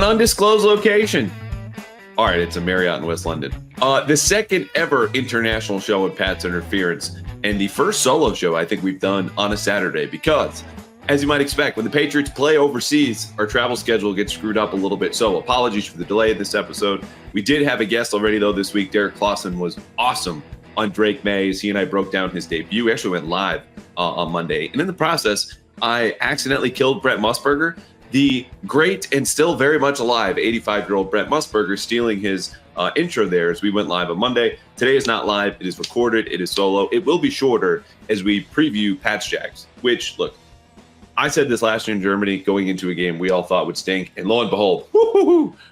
an undisclosed location. All right, it's a Marriott in West London. The second ever international show with Pat's Interference, and the first solo show I think we've done on a Saturday because, as you might expect, when the Patriots play overseas, our travel schedule gets screwed up a little bit. So apologies for the delay in this episode. We did have a guest already, though, this week. Derek Clausen was awesome on Drake May. He and I broke down his debut. We actually went live on Monday. And in the process, I accidentally killed Brett Musburger, the great and still very much alive 85-year-old Brett Musburger, stealing his intro there as we went live on Monday. Today is not live. It is recorded. It is solo. It will be shorter as we preview Pats Jags, which, look, I said this last year in Germany going into a game we all thought would stink, and lo and behold,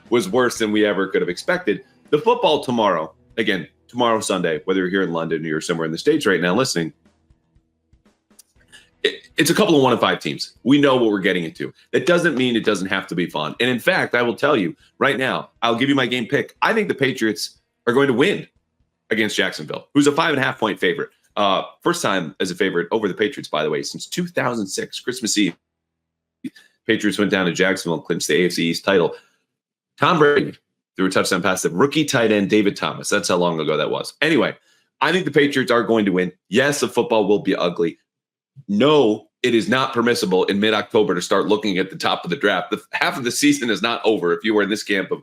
was worse than we ever could have expected. The football tomorrow, again, tomorrow, Sunday, whether you're here in London or you're somewhere in the States right now listening, it's a couple of 1-5 teams. We know what we're getting into. That doesn't mean it doesn't have to be fun. And in fact, I will tell you right now, I'll give you my game pick. I think the Patriots are going to win against Jacksonville, who's a 5.5-point favorite. First time as a favorite over the Patriots, by the way, since 2006, Christmas Eve. Patriots went down to Jacksonville and clinched the AFC East title. Tom Brady threw a touchdown pass to rookie tight end David Thomas. That's how long ago that was. Anyway, I think the Patriots are going to win. Yes, the football will be ugly. No, it is not permissible in mid-October to start looking at the top of the draft. Half of the season is not over if you were in this camp of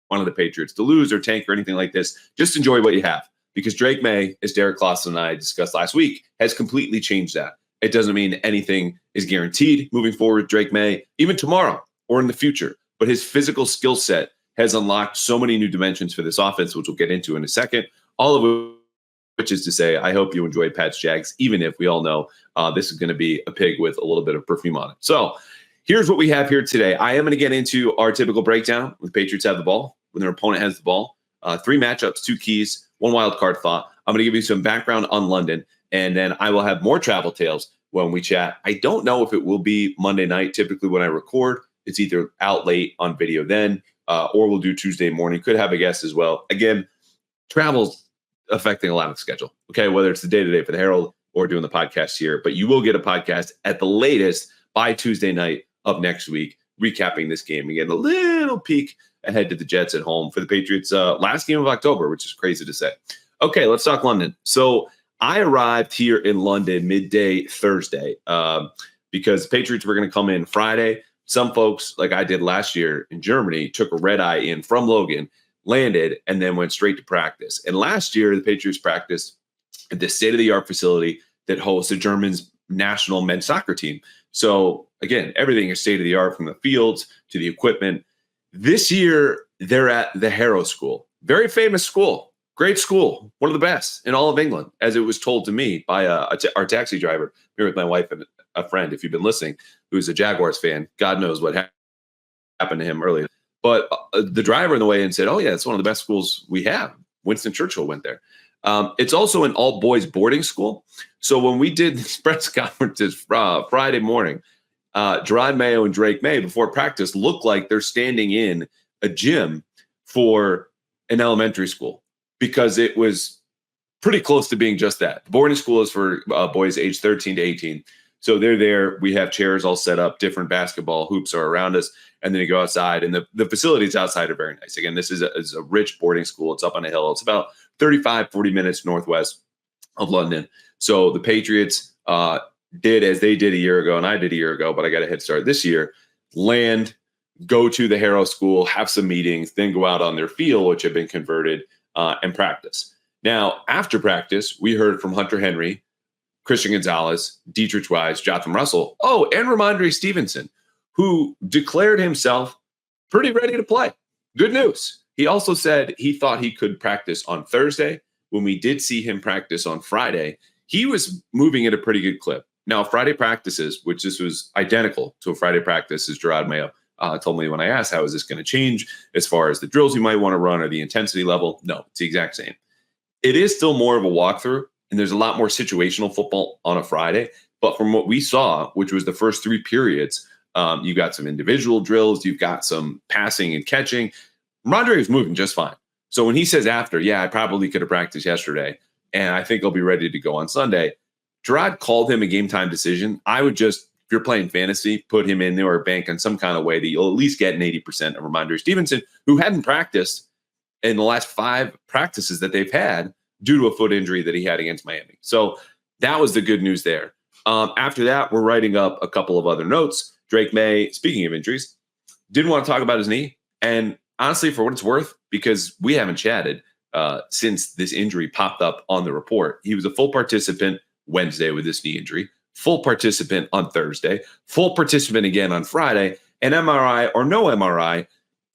one of the Patriots to lose or tank or anything like this. Just enjoy what you have, because Drake May, as Derek Clausen and I discussed last week, has completely changed that. It doesn't mean anything is guaranteed moving forward with Drake May, even tomorrow or in the future. But his physical skill set has unlocked so many new dimensions for this offense, which we'll get into in a second, all of which is to say, I hope you enjoyed Pats Jags, even if we all know this is going to be a pig with a little bit of perfume on it. So here's what we have here today. I am going to get into our typical breakdown when the Patriots have the ball, when their opponent has the ball. 3 matchups, 2 keys, 1 wild card thought. I'm going to give you some background on London, and then I will have more travel tales when we chat. I don't know if it will be Monday night. Typically when I record, it's either out late on video then, or we'll do Tuesday morning. Could have a guest as well. Again, travel's affecting a lot of the schedule, okay, whether it's the day-to-day for the Herald or doing the podcast here. But you will get a podcast at the latest by Tuesday night of next week, recapping this game. Again, a little peek ahead to the Jets at home for the Patriots' last game of October, which is crazy to say. Okay, let's talk London. So I arrived here in London midday Thursday because the Patriots were going to come in Friday. Some folks, like I did last year in Germany, took a red eye in from Logan, landed, and then went straight to practice. And last year, the Patriots practiced at this state-of-the-art facility that hosts the Germans' national men's soccer team. So, again, everything is state-of-the-art from the fields to the equipment. This year, they're at the Harrow School. Very famous school. Great school. One of the best in all of England, as it was told to me by our taxi driver here with my wife and a friend, if you've been listening, who's a Jaguars fan. God knows what happened to him earlier. But the driver on the way in said, oh, yeah, it's one of the best schools we have. Winston Churchill went there. It's also an all-boys boarding school. So when we did these press conferences Friday morning, Gerard Mayo and Drake May before practice looked like they're standing in a gym for an elementary school because it was pretty close to being just that. The boarding school is for boys aged 13 to 18. So they're there. We have chairs all set up. Different basketball hoops are around us. And then you go outside, and the facilities outside are very nice. Again, this is a rich boarding school. It's up on a hill. It's about 35, 40 minutes northwest of London. So the Patriots did as they did a year ago, and I did a year ago, but I got a head start this year. Land, go to the Harrow School, have some meetings, then go out on their field, which have been converted, and practice. Now, after practice, we heard from Hunter Henry, Christian Gonzalez, Dietrich Wise, Jotham Russell, and Ramondre Stevenson, who declared himself pretty ready to play. Good news. He also said he thought he could practice on Thursday. When we did see him practice on Friday, he was moving at a pretty good clip. Now, Friday practices, which this was identical to a Friday practice, as Gerard Mayo told me when I asked, how is this going to change as far as the drills you might want to run or the intensity level? No, it's the exact same. It is still more of a walkthrough, and there's a lot more situational football on a Friday. But from what we saw, which was the first 3 periods, you got some individual drills. You've got some passing and catching. Ramondre was moving just fine. So when he says after, yeah, I probably could have practiced yesterday, and I think I'll be ready to go on Sunday, Gerard called him a game time decision. I would just if you're playing fantasy, put him in there or bank in some kind of way that you'll at least get an 80% of Ramondre Stevenson, who hadn't practiced in the last 5 practices that they've had due to a foot injury that he had against Miami. So that was the good news there. After that, we're writing up a couple of other notes. Drake May, speaking of injuries, didn't want to talk about his knee. And honestly, for what it's worth, because we haven't chatted since this injury popped up on the report, he was a full participant Wednesday with this knee injury, full participant on Thursday, full participant again on Friday, and MRI or no MRI,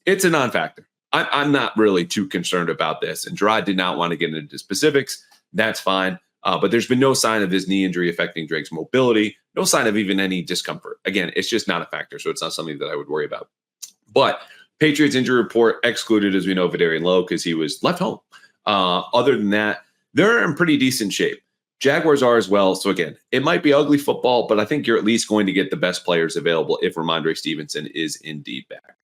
it's a non-factor. I'm not really too concerned about this. And Gerard did not want to get into specifics. That's fine. But there's been no sign of his knee injury affecting Drake's mobility, no sign of even any discomfort. Again, it's just not a factor, so it's not something that I would worry about. But Patriots injury report excluded, as we know, Vidarian Lowe because he was left home. Other than that, they're in pretty decent shape. Jaguars are as well. So again, it might be ugly football, but I think you're at least going to get the best players available if Ramondre Stevenson is indeed back.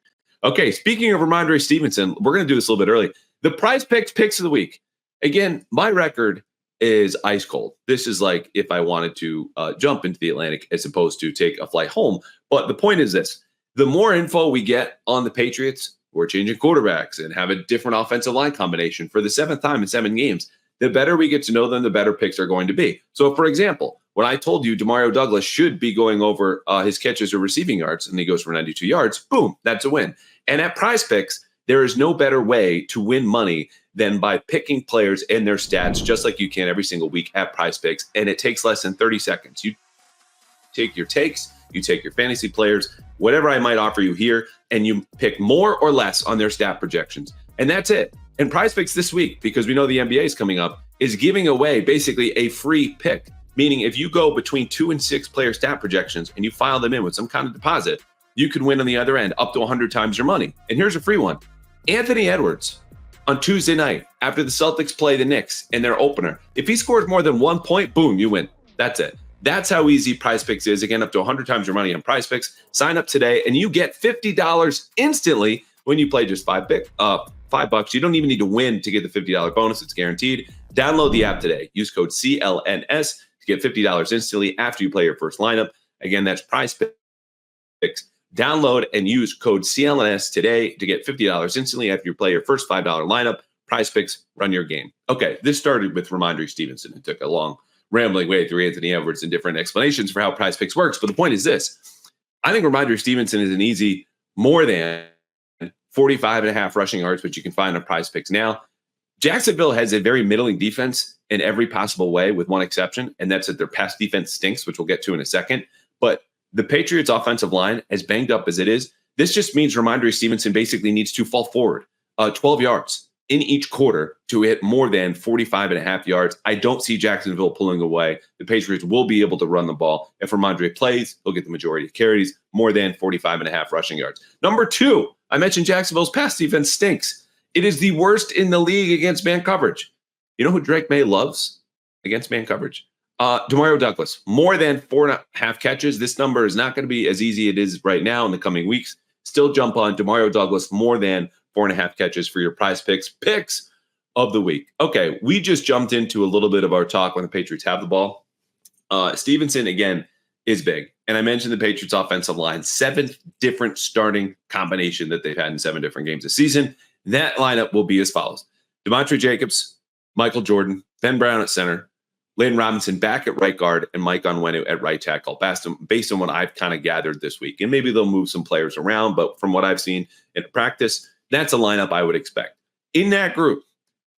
Okay, speaking of Ramondre Stevenson, we're going to do this a little bit early. The PrizePicks picks of the week. Again, my record is ice cold. This is like if I wanted to jump into the Atlantic as opposed to take a flight home. But the point is this. The more info we get on the Patriots, we're changing quarterbacks and have a different offensive line combination for the 7th time in 7 games. The better we get to know them, the better picks are going to be. So, for example, when I told you Demario Douglas should be going over his catches or receiving yards, and he goes for 92 yards, boom, that's a win. And at PrizePicks, there is no better way to win money than by picking players and their stats, just like you can every single week at PrizePicks. And it takes less than 30 seconds. You take your takes, you take your fantasy players, whatever I might offer you here, and you pick more or less on their stat projections. And that's it. And PrizePicks this week, because we know the NBA is coming up, is giving away basically a free pick. Meaning if you go between 2 and 6 player stat projections and you file them in with some kind of deposit, you could win on the other end up to 100 times your money. And here's a free one. Anthony Edwards on Tuesday night after the Celtics play the Knicks in their opener. If he scores more than 1 point, boom, you win. That's it. That's how easy PrizePicks is. Again, up to 100 times your money on PrizePicks. Sign up today and you get $50 instantly when you play just $5. You don't even need to win to get the $50 bonus. It's guaranteed. Download the app today. Use code CLNS to get $50 instantly after you play your first lineup. Again, that's PrizePicks. Download and use code CLNS today to get $50 instantly after you play your first $5 lineup. PrizePicks, run your game. Okay, this started with Ramondre Stevenson. It took a long, rambling way through Anthony Edwards and different explanations for how PrizePicks works. But the point is this. I think Ramondre Stevenson is an easy more than 45.5 rushing yards, which you can find on PrizePicks now. Jacksonville has a very middling defense in every possible way, with one exception, and that's that their pass defense stinks, which we'll get to in a second. But the Patriots' offensive line, as banged up as it is, this just means Ramondre Stevenson basically needs to fall forward 12 yards in each quarter to hit more than 45.5 yards. I don't see Jacksonville pulling away. The Patriots will be able to run the ball. If Ramondre plays, he'll get the majority of carries, more than 45.5 rushing yards. Number 2, I mentioned Jacksonville's pass defense stinks. It is the worst in the league against man coverage. You know who Drake May loves against man coverage? Demario Douglas, more than 4.5 catches. This number is not going to be as easy as it is right now in the coming weeks. Still jump on Demario Douglas, more than 4.5 catches for your PrizePicks picks of the week. Okay, we just jumped into a little bit of our talk when the Patriots have the ball. Stevenson, again, is big. And I mentioned the Patriots offensive line, 7th different starting combination that they've had in 7 different games this season. That lineup will be as follows. Devontae Jacobs, Michael Jordan, Ben Brown at center, Layden Robinson back at right guard, and Mike Onwenu at right tackle, based on what I've kind of gathered this week. And maybe they'll move some players around, but from what I've seen in practice, that's a lineup I would expect. In that group,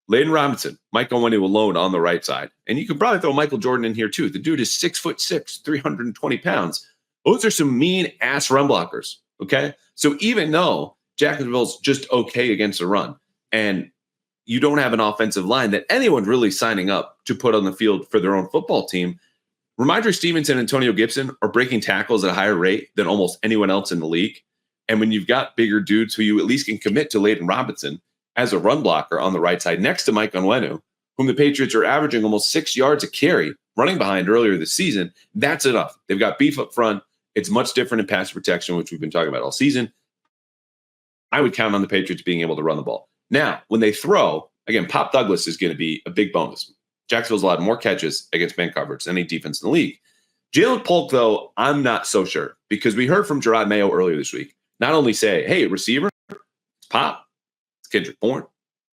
Layden Robinson, Mike Onwenu alone on the right side. And you could probably throw Michael Jordan in here too. The dude is 6'6", 320 pounds. Those are some mean-ass run blockers, okay? So even though Jacksonville's just okay against the run, and you don't have an offensive line that anyone's really signing up to put on the field for their own football team, Ramondre Stevenson and Antonio Gibson are breaking tackles at a higher rate than almost anyone else in the league. And when you've got bigger dudes who you at least can commit to Layden Robinson as a run blocker on the right side next to Mike Onwenu, whom the Patriots are averaging almost 6 yards a carry running behind earlier this season, that's enough. They've got beef up front. It's much different in pass protection, which we've been talking about all season. I would count on the Patriots being able to run the ball. Now, when they throw, again, Pop Douglas is going to be a big bonus. Jacksonville's allowed more catches against man coverage than any defense in the league. Jalen Polk, though, I'm not so sure because we heard from Gerard Mayo earlier this week, not only say, hey, receiver, it's Pop, it's Kendrick Bourne,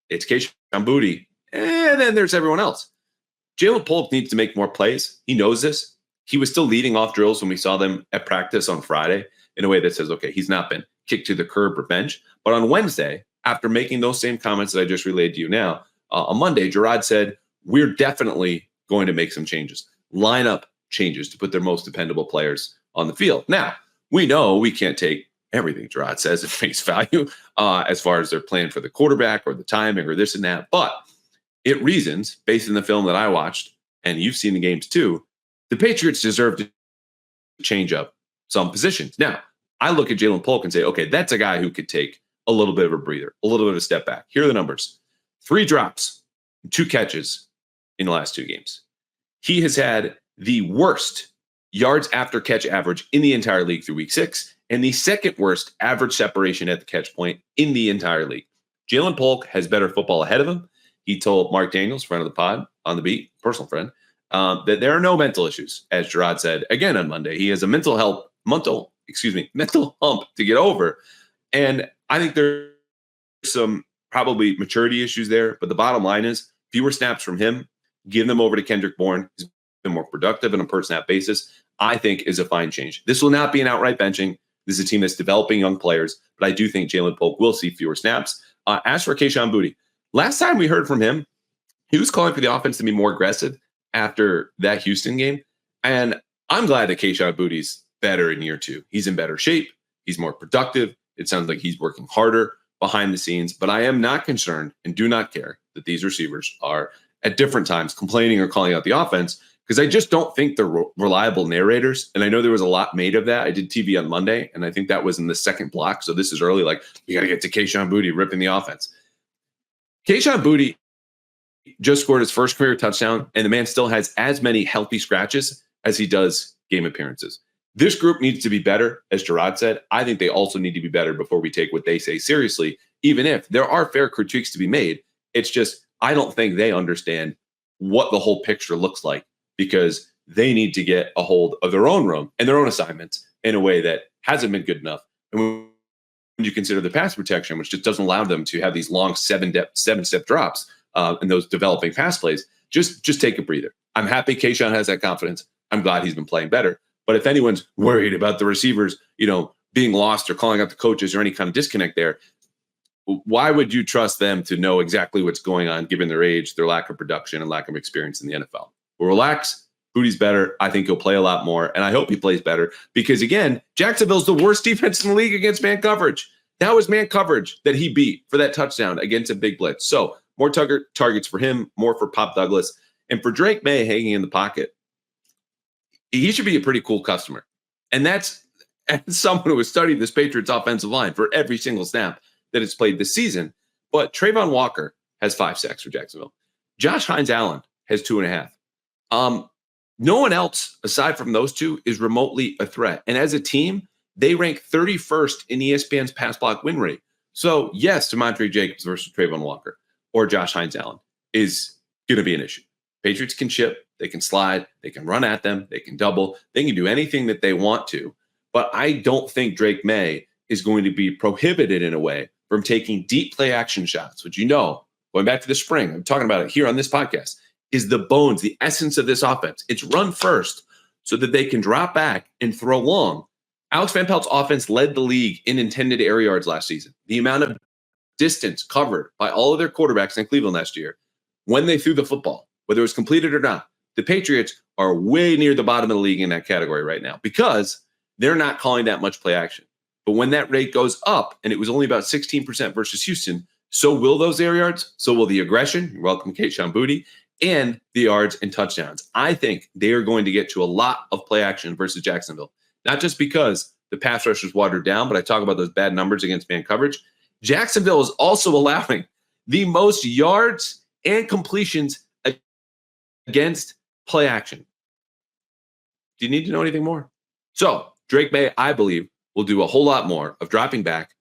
it's Keion Booty, and then there's everyone else. Jalen Polk needs to make more plays. He knows this. He was still leading off drills when we saw them at practice on Friday in a way that says, okay, he's not been kicked to the curb or bench. But on Wednesday, after making those same comments that I just relayed to you now, on Monday, Gerard said, we're definitely going to make some changes, lineup changes to put their most dependable players on the field. Now, we know we can't take everything Gerard says at face value as far as their plan for the quarterback or the timing or this and that. But it reasons, based on the film that I watched, and you've seen the games too, the Patriots deserve to change up some positions. Now, I look at Jalen Polk and say, okay, that's a guy who could take a little bit of a breather, a little bit of a step back. Here are the numbers. 3 drops, 2 catches in the last 2 games. He has had the worst yards after catch average in the entire league through week 6, and the second worst average separation at the catch point in the entire league. Jalen Polk has better football ahead of him. He told Mark Daniels, friend of the pod, on the beat, personal friend, that there are no mental issues, as Gerard said again on Monday. He has a mental hump to get over. And I think there's some probably maturity issues there. But the bottom line is fewer snaps from him, give them over to Kendrick Bourne, who's been more productive on a per snap basis, I think is a fine change. This will not be an outright benching. This is a team that's developing young players, but I do think Jalen Polk will see fewer snaps. As for Keion Booty, last time we heard from him, he was calling for the offense to be more aggressive after that Houston game. And I'm glad that Keion Booty's better in year 2. He's in better shape. He's more productive. It sounds like he's working harder behind the scenes, but I am not concerned and do not care that these receivers are at different times complaining or calling out the offense, because I just don't think they're reliable narrators. And I know there was a lot made of that. I did TV on Monday, and I think that was in the second block. So this is early, like, you got to get to Keion Booty ripping the offense. Keion Booty just scored his first career touchdown, and the man still has as many healthy scratches as he does game appearances. This group needs to be better, as Gerard said. I think they also need to be better before we take what they say seriously, even if there are fair critiques to be made. It's just, I don't think they understand what the whole picture looks like, because they need to get a hold of their own room and their own assignments in a way that hasn't been good enough. And when you consider the pass protection, which just doesn't allow them to have these long seven-step drops and those developing pass plays, just take a breather. I'm happy Keion has that confidence. I'm glad he's been playing better. But if anyone's worried about the receivers, being lost or calling out the coaches or any kind of disconnect there, why would you trust them to know exactly what's going on, given their age, their lack of production, and lack of experience in the NFL? Well, relax. Booty's better. I think he'll play a lot more, and I hope he plays better because, again, Jacksonville's the worst defense in the league against man coverage. That was man coverage that he beat for that touchdown against a big blitz. So more targets for him, more for Pop Douglas. And for Drake May hanging in the pocket, he should be a pretty cool customer. And that's as someone who has studied this Patriots offensive line for every single snap that it's played this season. But Trayvon Walker has 5 sacks for Jacksonville. Josh Hines-Allen has 2.5. No one else, aside from those two, is remotely a threat. And as a team, they rank 31st in ESPN's pass block win rate. So, yes, Demontre Jacobs versus Trayvon Walker or Josh Hines-Allen is going to be an issue. Patriots can chip, they can slide, they can run at them, they can double, they can do anything that they want to. But I don't think Drake May is going to be prohibited in a way from taking deep play action shots, which, going back to the spring, I'm talking about it here on this podcast, is the bones, the essence of this offense. It's run first so that they can drop back and throw long. Alex Van Pelt's offense led the league in intended air yards last season. The amount of distance covered by all of their quarterbacks in Cleveland last year when they threw the football, whether it was completed or not, the Patriots are way near the bottom of the league in that category right now because they're not calling that much play action. But when that rate goes up, and it was only about 16% versus Houston, so will those air yards, so will the aggression, you're welcome, Keion Booty, and the yards and touchdowns. I think they are going to get to a lot of play action versus Jacksonville, not just because the pass rush is watered down, but I talk about those bad numbers against man coverage. Jacksonville is also allowing the most yards and completions against play action. Do you need to know anything more? So Drake May, I believe, will do a whole lot more of dropping back,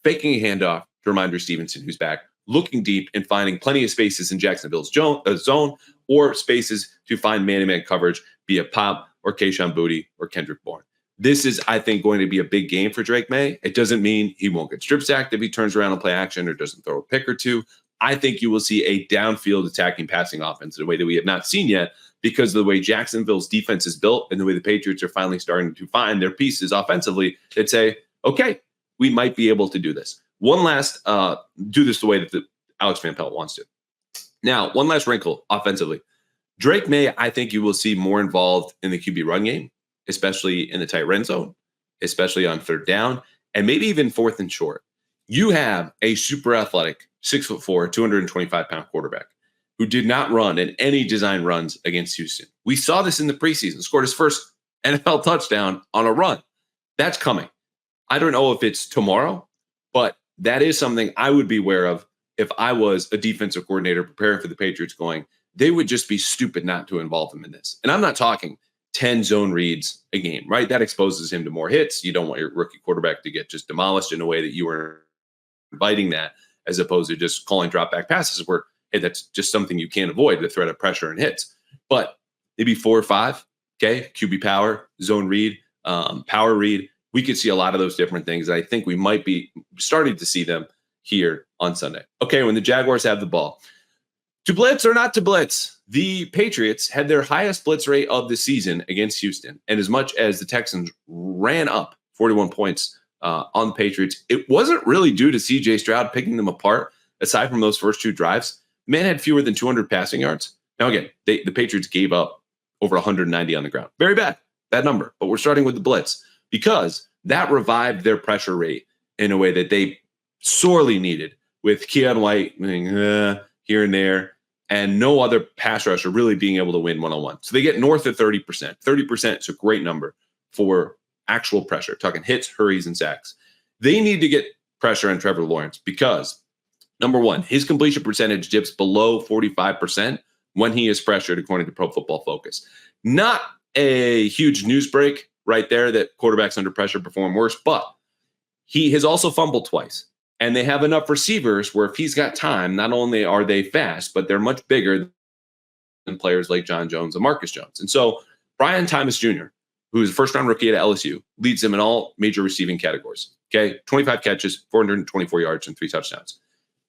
faking a handoff to Ramondre Stevenson, who's back, looking deep and finding plenty of spaces in Jacksonville's zone or spaces to find man-to-man coverage via Pop or Keion White or Kendrick Bourne. This is, I think, going to be a big game for Drake May. It doesn't mean he won't get strip sacked if he turns around and play action or doesn't throw a pick or two. I think you will see a downfield attacking passing offense in a way that we have not seen yet because of the way Jacksonville's defense is built and the way the Patriots are finally starting to find their pieces offensively that say, okay, we might be able to do this. One last, do this the way that Alex Van Pelt wants to. Now, one last wrinkle offensively. Drake May, I think you will see more involved in the QB run game, especially in the tight red zone, especially on third down, and maybe even fourth and short. You have a super athletic 6'4", 225-pound quarterback who did not run in any design runs against Houston. We saw this in the preseason, scored his first NFL touchdown on a run. That's coming. I don't know if it's tomorrow, but that is something I would be aware of if I was a defensive coordinator preparing for the Patriots going, they would just be stupid not to involve him in this. And I'm not talking 10 zone reads a game, right? That exposes him to more hits. You don't want your rookie quarterback to get just demolished in a way that you were inviting that, as opposed to just calling drop back passes where, hey, that's just something you can't avoid, the threat of pressure and hits. But maybe 4 or 5, okay? QB power, zone read, power read. We could see a lot of those different things. I think we might be starting to see them here on Sunday. Okay, when the Jaguars have the ball. To blitz or not to blitz, the Patriots had their highest blitz rate of the season against Houston. And as much as the Texans ran up 41 points on the Patriots, it wasn't really due to C.J. Stroud picking them apart. Aside from those first 2 drives, the man had fewer than 200 passing yards. Now, again, the Patriots gave up over 190 on the ground. Very bad number. But we're starting with the blitz because that revived their pressure rate in a way that they sorely needed, with Keion White here and there, and no other pass rusher really being able to win one-on-one. So they get north of 30%. 30% is a great number for actual pressure, talking hits, hurries, and sacks. They need to get pressure on Trevor Lawrence because, number one, his completion percentage dips below 45% when he is pressured, according to Pro Football Focus. Not a huge news break right there that quarterbacks under pressure perform worse, but he has also fumbled twice. And they have enough receivers where if he's got time, not only are they fast, but they're much bigger than players like John Jones and Marcus Jones. And so Brian Thomas Jr., who is a first-round rookie at LSU, leads them in all major receiving categories. Okay, 25 catches, 424 yards, and 3 touchdowns.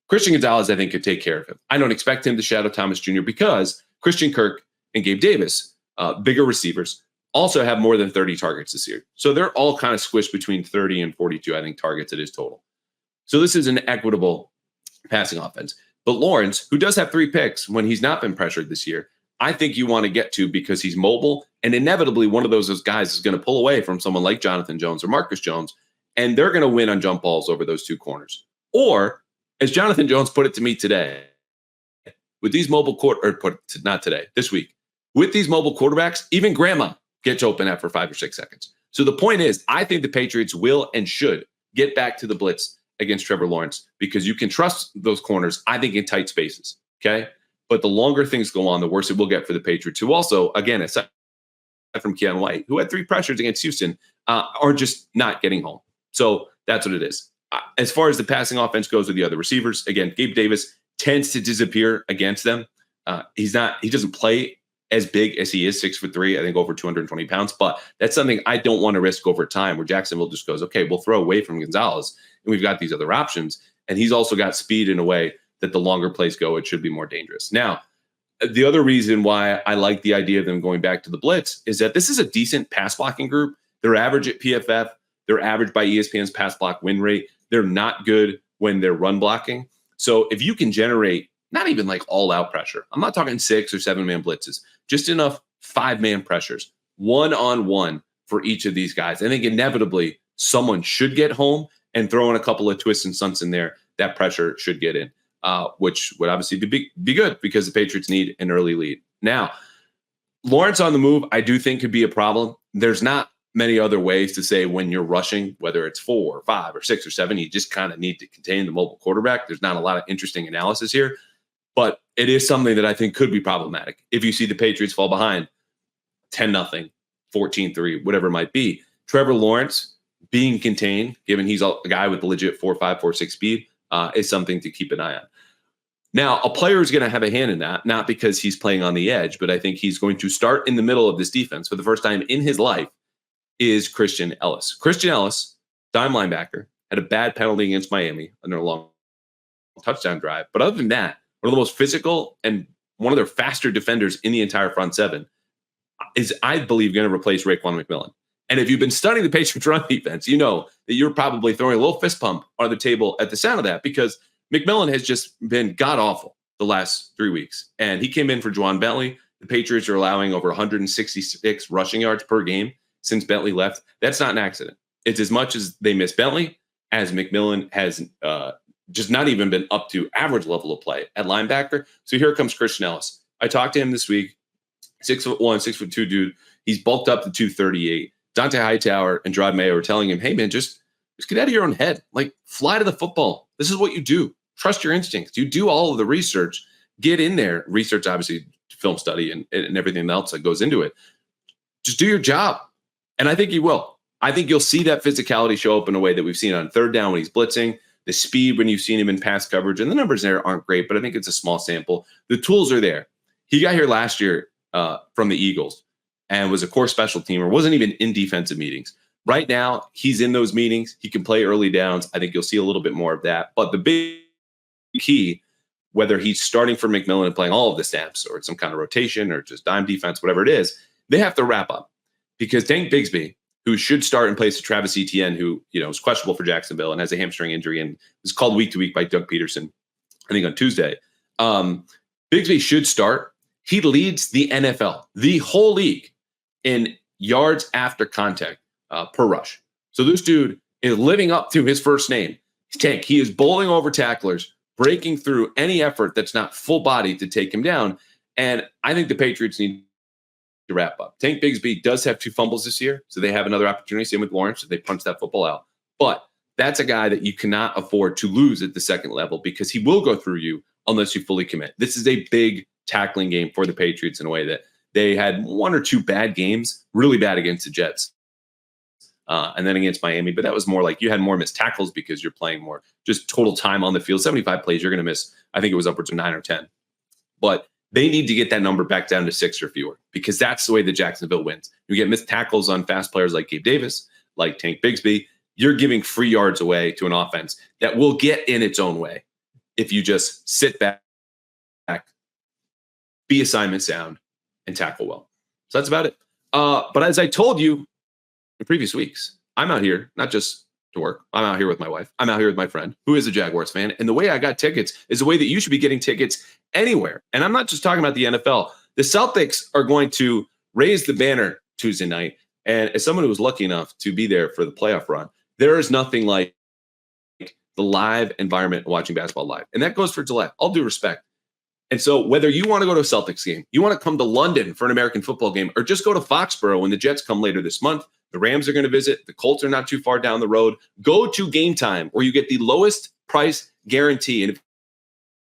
Christian Gonzalez, I think, could take care of him. I don't expect him to shadow Thomas Jr. because Christian Kirk and Gabe Davis, bigger receivers, also have more than 30 targets this year. So they're all kind of squished between 30 and 42, I think, targets at his total. So this is an equitable passing offense. But Lawrence, who does have 3 picks when he's not been pressured this year, I think you want to get to because he's mobile. And inevitably, one of those guys is going to pull away from someone like Jonathan Jones or Marcus Jones, and they're going to win on jump balls over those 2 corners. Or, as Jonathan Jones put it to me today, with these mobile this week, with these mobile quarterbacks, even grandma gets open after 5 or 6 seconds. So the point is, I think the Patriots will and should get back to the blitz against Trevor Lawrence because you can trust those corners, I think, in tight spaces, okay? But the longer things go on, the worse it will get for the Patriots, who also, again, aside from Keion White, who had 3 pressures against Houston, are just not getting home. So that's what it is. As far as the passing offense goes with the other receivers, again, Gabe Davis tends to disappear against them. He doesn't play as big as he is, 6'3", I think over 220 pounds, but that's something I don't want to risk over time where Jacksonville just goes, okay, we'll throw away from Gonzalez and we've got these other options. And he's also got speed in a way that the longer plays go, it should be more dangerous. Now, the other reason why I like the idea of them going back to the blitz is that this is a decent pass blocking group. They're average at PFF. They're average by ESPN's pass block win rate. They're not good when they're run blocking. So if you can generate not even like all out pressure, I'm not talking 6 or 7 man blitzes, just enough 5-man pressures, 1-on-1 for each of these guys. I think inevitably someone should get home, and throw in a couple of twists and stunts in there, that pressure should get in, which would obviously be good because the Patriots need an early lead. Now, Lawrence on the move, I do think could be a problem. There's not many other ways to say when you're rushing, whether it's 4 or 5 or 6 or 7, you just kind of need to contain the mobile quarterback. There's not a lot of interesting analysis here, but it is something that I think could be problematic. If you see the Patriots fall behind 10-0, 14-3, whatever it might be, Trevor Lawrence being contained, given he's a guy with the legit 4.5, 4.6 speed, is something to keep an eye on. Now, a player is going to have a hand in that, not because he's playing on the edge, but I think he's going to start in the middle of this defense for the first time in his life is Christian Ellis. Christian Ellis, dime linebacker, had a bad penalty against Miami under a long touchdown drive. But other than that, one of the most physical and one of their faster defenders in the entire front seven is, I believe, going to replace Raekwon McMillan. And if you've been studying the Patriots run defense, you know that you're probably throwing a little fist pump on the table at the sound of that, because McMillan has just been god-awful the last 3 weeks. And he came in for Juwan Bentley. The Patriots are allowing over 166 rushing yards per game since Bentley left. That's not an accident. It's as much as they miss Bentley as McMillan has just not even been up to average level of play at linebacker. So here comes Christian Ellis. I talked to him this week. 6'1", 6'2" dude. He's bulked up to 238. Dante Hightower and Gerard Mayo are telling him, hey, man, just get out of your own head. Like, fly to the football. This is what you do. Trust your instincts. You do all of the research. Get in there. Research, obviously, film study and everything else that goes into it. Just do your job. And I think you will. I think you'll see that physicality show up in a way that we've seen on third down when he's blitzing, the speed when you've seen him in pass coverage, and the numbers there aren't great, but I think it's a small sample. The tools are there. He got here last year from the Eagles and was a core special teamer, wasn't even in defensive meetings. Right now, he's in those meetings. He can play early downs. I think you'll see a little bit more of that. But the big key, whether he's starting for McMillan and playing all of the snaps or some kind of rotation or just dime defense, whatever it is, they have to wrap up. Because Tank Bigsby, who should start in place of Travis Etienne, who is questionable for Jacksonville and has a hamstring injury and was called week to week by Doug Peterson, I think on Tuesday. Bigsby should start. He leads the NFL, the whole league, in yards after contact per rush. So this dude is living up to his first name. Tank. He is bowling over tacklers, breaking through any effort that's not full body to take him down. And I think the Patriots need to wrap up. Tank Bigsby does have 2 fumbles this year, so they have another opportunity. Same with Lawrence, if they punch that football out. But that's a guy that you cannot afford to lose at the second level, because he will go through you unless you fully commit. This is a big tackling game for the Patriots in a way that they had 1 or 2 bad games, really bad against the Jets, and then against Miami. But that was more like you had more missed tackles because you're playing more just total time on the field. 75 plays, you're going to miss, I think it was upwards of 9 or 10. But they need to get that number back down to 6 or fewer, because that's the way that Jacksonville wins. You get missed tackles on fast players like Gabe Davis, like Tank Bigsby. You're giving free yards away to an offense that will get in its own way if you just sit back, be assignment sound, and tackle well. So that's about it. But as I told you in previous weeks, I'm out here not just to work. I'm out here with my wife. I'm out here with my friend who is a Jaguars fan. And the way I got tickets is the way that you should be getting tickets anywhere. And I'm not just talking about the NFL. The Celtics are going to raise the banner Tuesday night. And as someone who was lucky enough to be there for the playoff run, there is nothing like the live environment watching basketball live. And that goes for Gillette. All due respect. And so whether you want to go to a Celtics game, you want to come to London for an American football game, or just go to Foxborough when the Jets come later this month, the Rams are going to visit, the Colts are not too far down the road, go to Game Time, where you get the lowest price guarantee. And if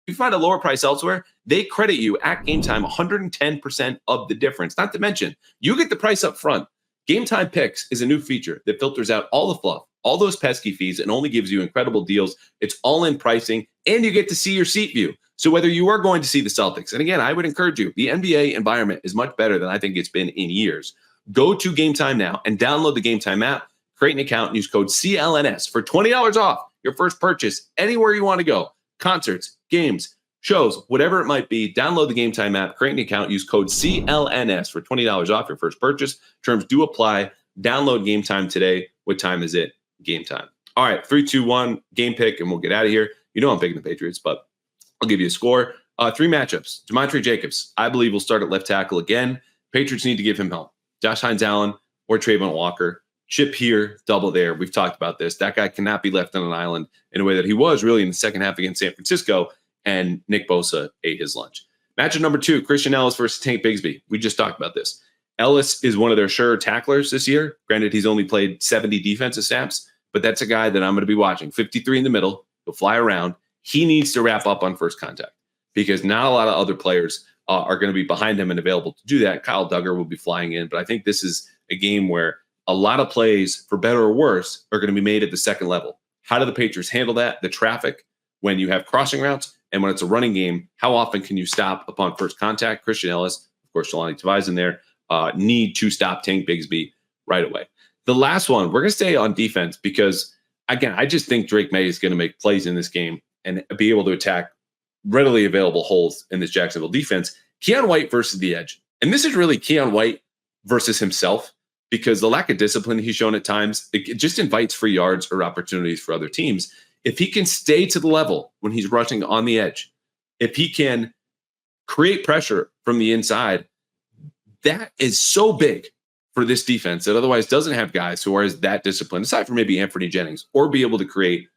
you find a lower price elsewhere, they credit you at Game Time 110% of the difference. Not to mention, you get the price up front. Game Time Picks is a new feature that filters out all the fluff, all those pesky fees, and only gives you incredible deals. It's all in pricing, and you get to see your seat view. So whether you are going to see the Celtics, and again, I would encourage you, the NBA environment is much better than I think it's been in years. Go to Game Time now and download the Game Time app, create an account, and use code CLNS for $20 off your first purchase anywhere you want to go. Concerts, games, shows, whatever it might be. Download the Game Time app, create an account, use code CLNS for $20 off your first purchase. Terms do apply. Download Game Time today. What time is it? Game time. All right, 3, 2, 1, game pick, and we'll get out of here. You know I'm picking the Patriots, but I'll give you a score. 3 matchups. Demontre Jacobs, I believe, will start at left tackle again. Patriots need to give him help. Josh Hines-Allen or Trayvon Walker. Chip here, double there. We've talked about this. That guy cannot be left on an island in a way that he was really in the second half against San Francisco, and Nick Bosa ate his lunch. Matchup number 2, Christian Ellis versus Tank Bigsby. We just talked about this. Ellis is one of their sure tacklers this year. Granted, he's only played 70 defensive snaps, but that's a guy that I'm going to be watching. 53 in the middle. He'll fly around. He needs to wrap up on first contact, because not a lot of other players are going to be behind him and available to do that. Kyle Duggar will be flying in, but I think this is a game where a lot of plays, for better or worse, are going to be made at the second level. How do the Patriots handle that? The traffic when you have crossing routes, And when it's a running game, how often can you stop upon first contact? Christian Ellis, of course, Jelani Tavai's in there, need to stop Tank Bigsby right away. The last one, we're going to stay on defense because, again, I just think Drake May is going to make plays in this game and be able to attack readily available holes in this Jacksonville defense. Keion White versus the edge. And this is really Keion White versus himself, because the lack of discipline he's shown at times, it just invites free yards or opportunities for other teams. If he can stay to the level when he's rushing on the edge, if he can create pressure from the inside, that is so big for this defense that otherwise doesn't have guys who are as that disciplined, aside from maybe Anthony Jennings, or be able to create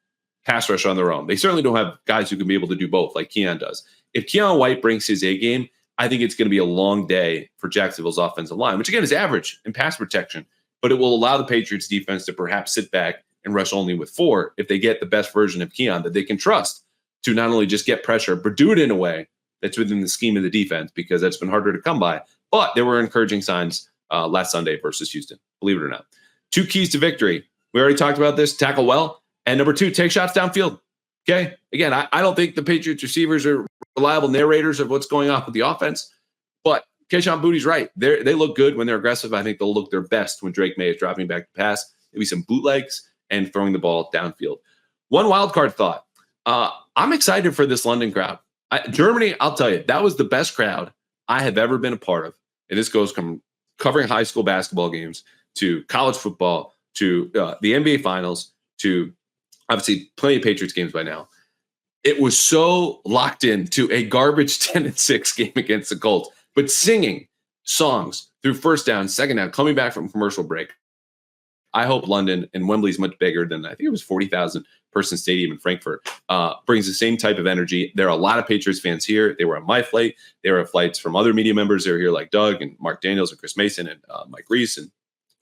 pass rush on their own. They certainly don't have guys who can be able to do both like Keion does. If Keion White brings his A game, I think it's going to be a long day for Jacksonville's offensive line, which again is average in pass protection, but it will allow the Patriots defense to perhaps sit back and rush only with 4 if they get the best version of Keion that they can trust to not only just get pressure, but do it in a way that's within the scheme of the defense, because that's been harder to come by. But there were encouraging signs last Sunday versus Houston, believe it or not. 2 keys to victory. We already talked about this. Tackle well. And number 2, take shots downfield. Okay? Again, I don't think the Patriots receivers are reliable narrators of what's going on with the offense, but Kayshon Boutte's right. They look good when they're aggressive. I think they'll look their best when Drake May is dropping back to pass. Maybe some bootlegs and throwing the ball downfield. One wild card thought. I'm excited for this London crowd. Germany, I'll tell you, that was the best crowd I have ever been a part of. And this goes from covering high school basketball games to college football to the NBA Finals to obviously plenty of Patriots games by now. It was so locked in to a garbage 10-6 game against the Colts, but singing songs through first down, second down, coming back from commercial break. I hope London, and Wembley's much bigger than, I think it was 40,000 person stadium in Frankfurt, brings the same type of energy. There are a lot of Patriots fans here. They were on my flight. There were flights from other media members. They were here like Doug and Mark Daniels and Chris Mason and Mike Reese and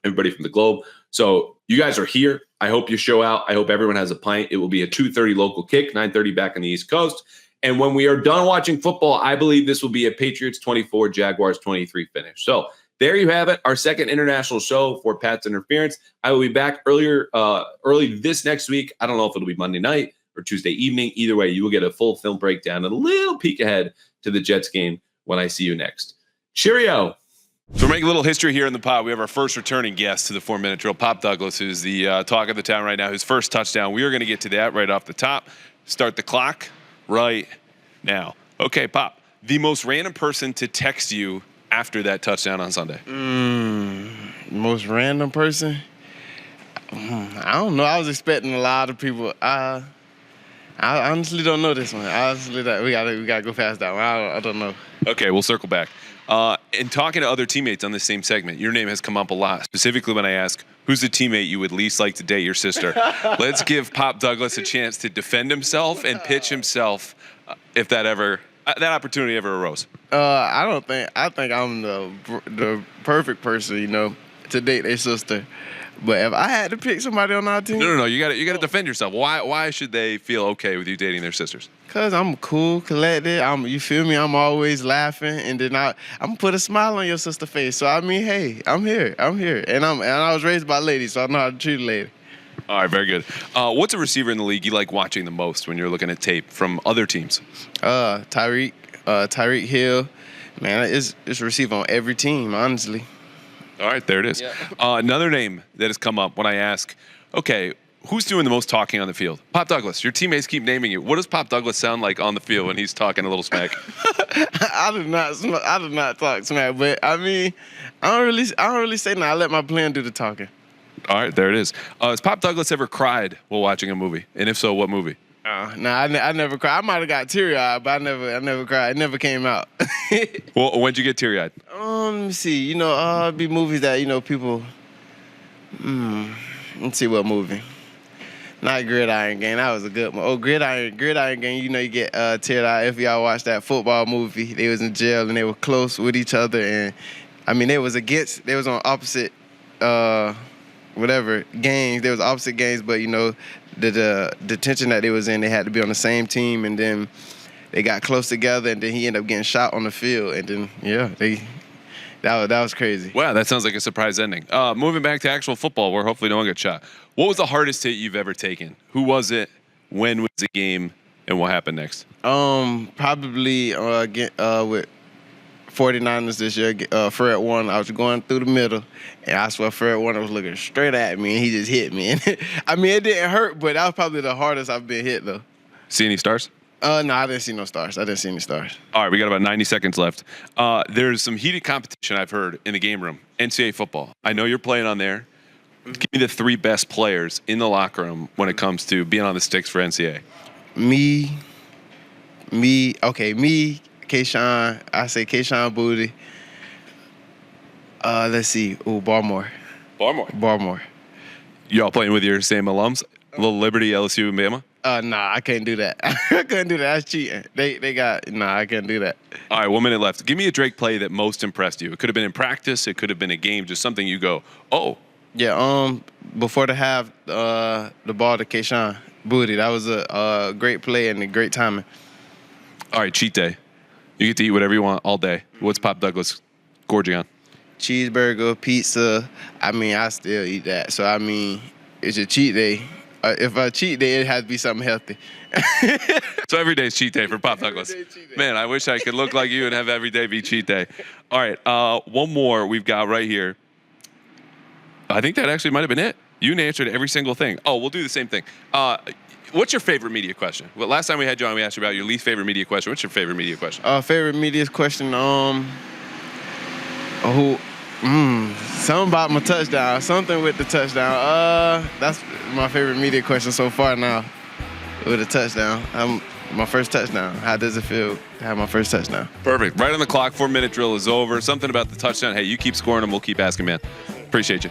everybody from the Globe. So you guys are here. I hope you show out. I hope everyone has a pint. It will be a 2:30 local kick, 9:30 back on the East Coast. And when we are done watching football, I believe this will be a Patriots 24, Jaguars 23 finish. So there you have it, our second international show for Pat's Interference. I will be back early this next week. I don't know if it'll be Monday night or Tuesday evening. Either way, you will get a full film breakdown and a little peek ahead to the Jets game when I see you next. Cheerio. So we're making a little history here in the pod. We have our first returning guest to the 4-minute drill, Pop Douglas, who's the talk of the town right now, his first touchdown. We are going to get to that right off the top. Start the clock right now. Okay, Pop, the most random person to text you after that touchdown on Sunday? Most random person? I don't know. I was expecting a lot of people. I honestly don't know this one. Honestly, we gotta go past that one. I don't know. Okay, we'll circle back. In talking to other teammates on this same segment, your name has come up a lot, specifically when I ask, who's the teammate you would least like to date your sister? Let's give Pop Douglas a chance to defend himself and pitch himself if that opportunity ever arose. I think I'm the perfect person, to date their sister. But if I had to pick somebody on our team, no, you got to defend yourself. Why should they feel okay with you dating their sisters? Cause I'm cool, collected. You feel me? I'm always laughing, and then I'm gonna put a smile on your sister's face. So I mean, hey, I'm here, and I was raised by ladies, so I know how to treat a lady. All right, very good. What's a receiver in the league you like watching the most when you're looking at tape from other teams? Tyreek Hill, man, it's a receiver on every team, honestly. All right, there it is. Yeah. Another name that has come up when I ask, okay, who's doing the most talking on the field? Pop Douglas. Your teammates keep naming you. What does Pop Douglas sound like on the field when he's talking a little smack? I do not talk smack, but I mean, I don't really say nothing. I let my plan do the talking. All right, there it is. Has Pop Douglas ever cried while watching a movie? And if so, what movie? I never cried. I might have got teary-eyed, but I never cried. It never came out. Well, when'd you get teary-eyed? Let me see. It'd be movies that, people... Let's see what movie. Not Gridiron Gang. That was a good one. Oh, Gridiron Gang, you get teary-eyed if y'all watched that football movie. They was in jail, and they were close with each other. And, they was on opposite... gangs. There was opposite gangs, but the detention that they was in, they had to be on the same team, and then they got close together, and then he ended up getting shot on the field, and then that was crazy. Wow, that sounds like a surprise ending. Moving back to actual football, where hopefully no one gets shot. What was the hardest hit you've ever taken? Who was it? When was the game? and what happened next? Probably with 49ers this year. Fred Warner, I was going through the middle, and I swear Fred Warner was looking straight at me, and he just hit me. I mean, it didn't hurt, but that was probably the hardest I've been hit, though. See any stars? No, I didn't see no stars. I didn't see any stars. All right, we got about 90 seconds left. There's some heated competition I've heard in the game room. NCAA football. I know you're playing on there. Give me the 3 best players in the locker room when it comes to being on the sticks for NCAA. Me, Keion. I say Keion Booty. Let's see. Baltimore. Y'all playing with your same alums? Little Liberty, LSU, and Bama? Nah, I can't do that. I couldn't do that. That's cheating. I can't do that. All right, 1 minute left. Give me a Drake play that most impressed you. It could have been in practice. It could have been a game. Just something you go, oh. Yeah, before the half, the ball to Keion Booty. That was a great play and a great timing. All right, cheat day. You get to eat whatever you want all day. What's Pop Douglas gorging on? Cheeseburger, pizza. I mean, I still eat that. So, I mean, it's a cheat day. If I cheat day, it has to be something healthy. So every day's cheat day for Pop Douglas. Man, I wish I could look like you and have every day be cheat day. All right, one more we've got right here. I think that actually might have been it. You answered every single thing. Oh, we'll do the same thing. What's your favorite media question? Well, last time we had you on, we asked you about your least favorite media question. What's your favorite media question? Favorite media question, something about my touchdown. Something with the touchdown. That's my favorite media question so far now. With a touchdown. My first touchdown. How does it feel to have my first touchdown? Perfect. Right on the clock. 4-minute drill is over. Something about the touchdown. Hey, you keep scoring them. We'll keep asking, man. Appreciate you.